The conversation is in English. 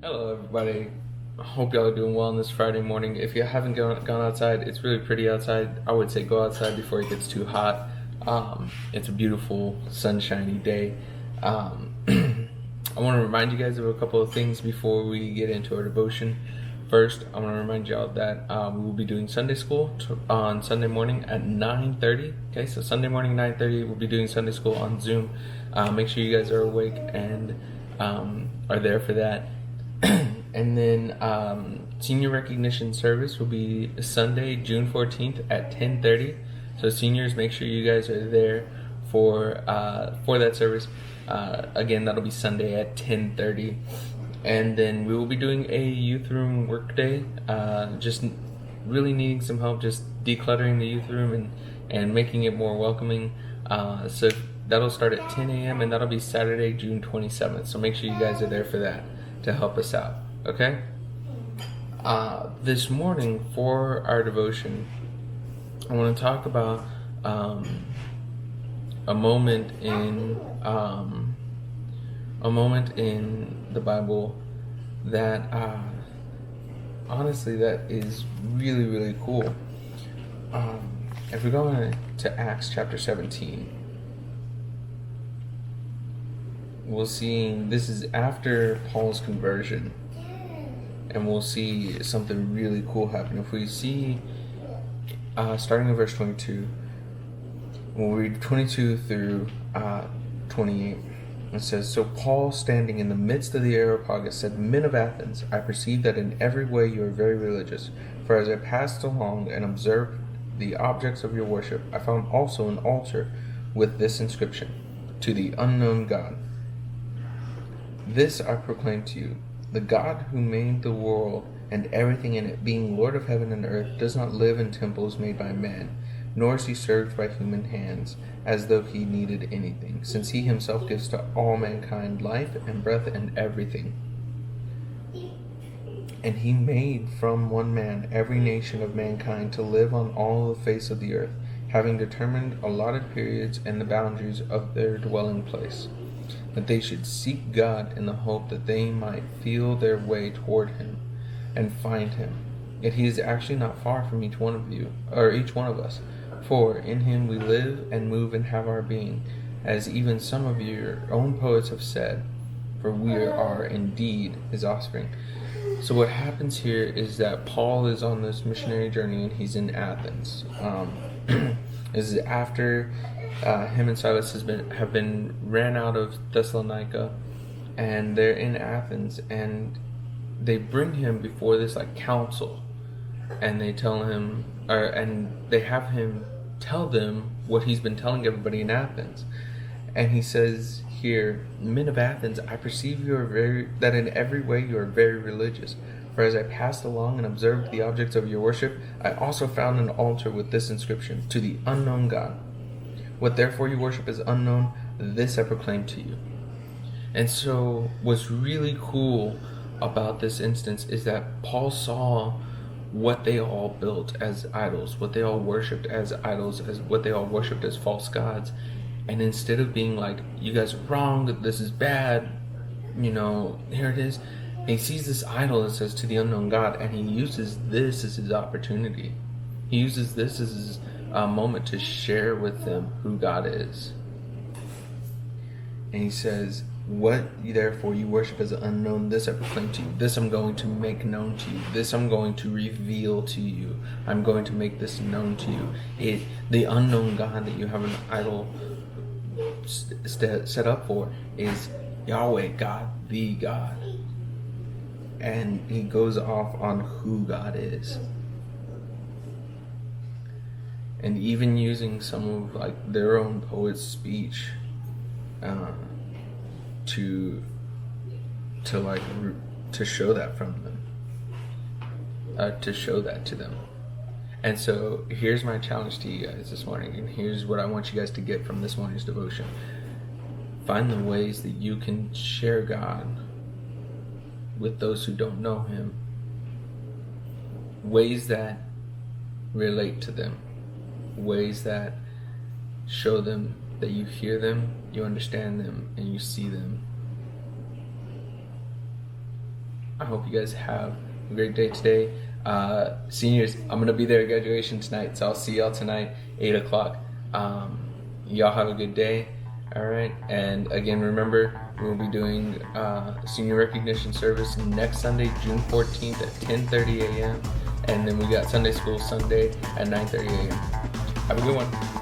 Hello, everybody. I hope y'all are doing well on this Friday morning. If you haven't gone outside, it's really pretty outside. I would say go outside before it gets too hot. It's a beautiful, sunshiny day. I want to remind you guys of a couple of things before we get into our devotion. First, I want to remind y'all that we will be doing Sunday school on Sunday morning at 9:30. Okay, so Sunday morning 9:30, we'll be doing Sunday school on Zoom. Make sure you guys are awake and are there for that. And then senior recognition service will be Sunday, June 14th at 10:30. So seniors, make sure you guys are there for that service. Again, that'll be Sunday at 10:30. And then we will be doing a youth room work day. Just really needing some help, just decluttering the youth room and making it more welcoming. So that'll start at 10 a.m. and that'll be Saturday, June 27th. So make sure you guys are there for that to help us out. Okay? This morning for our devotion, I want to talk about a moment in the Bible that honestly that is really, really cool. If we go into Acts chapter 17, we'll see this is after Paul's conversion, and we'll see something really cool happen. If we see, starting in verse 22, we'll read 22 through 28. It says, "So Paul, standing in the midst of the Areopagus, said, 'Men of Athens, I perceive that in every way you are very religious. For as I passed along and observed the objects of your worship, I found also an altar with this inscription, To the unknown God. This I proclaim to you, the God who made the world and everything in it, being Lord of heaven and earth, does not live in temples made by man, nor is he served by human hands, as though he needed anything, since he himself gives to all mankind life and breath and everything. And he made from one man every nation of mankind to live on all the face of the earth, having determined allotted periods and the boundaries of their dwelling place, that they should seek God in the hope that they might feel their way toward him and find him. Yet he is actually not far from each one of you, or each one of us. For in him we live and move and have our being, as even some of your own poets have said, for we are indeed his offspring." So what happens here is that Paul is on this missionary journey and he's in Athens. This is after him and Silas have been ran out of Thessalonica, and they're in Athens, and they bring him before this council, and they tell him, and they have him tell them what he's been telling everybody in Athens. And he says here, "Men of Athens, I perceive that in every way you are very religious. For as I passed along and observed the objects of your worship, I also found an altar with this inscription, To the unknown God. What therefore you worship is unknown, this I proclaim to you." And so what's really cool about this instance is that Paul saw what they all built as idols, what they all worshipped as idols, as what they all worshipped as false gods. And instead of being like, "You guys are wrong, this is bad, here it is," he sees this idol that says "To the unknown God," and he uses this as his opportunity. He uses this as his moment to share with them who God is. And he says, "What therefore you worship as unknown, this I proclaim to you. This I'm going to make known to you. This I'm going to reveal to you. I'm going to make this known to you." The unknown God that you have an idol set up for is Yahweh, God, the God. And he goes off on who God is. And even using some of their own poet's speech to show that from them, to show that to them. And so here's my challenge to you guys this morning, and here's what I want you guys to get from this morning's devotion. Find the ways that you can share God with those who don't know him, ways that relate to them, ways that show them that you hear them, you understand them, and you see them. I hope you guys have a great day today. Seniors, I'm going to be there at graduation tonight, so I'll see y'all tonight, 8 o'clock. Y'all have a good day. All right. And again, remember, we'll be doing senior recognition service next Sunday, June 14th at 10:30 a.m. And then we got Sunday school Sunday at 9:30 a.m. Have a good one.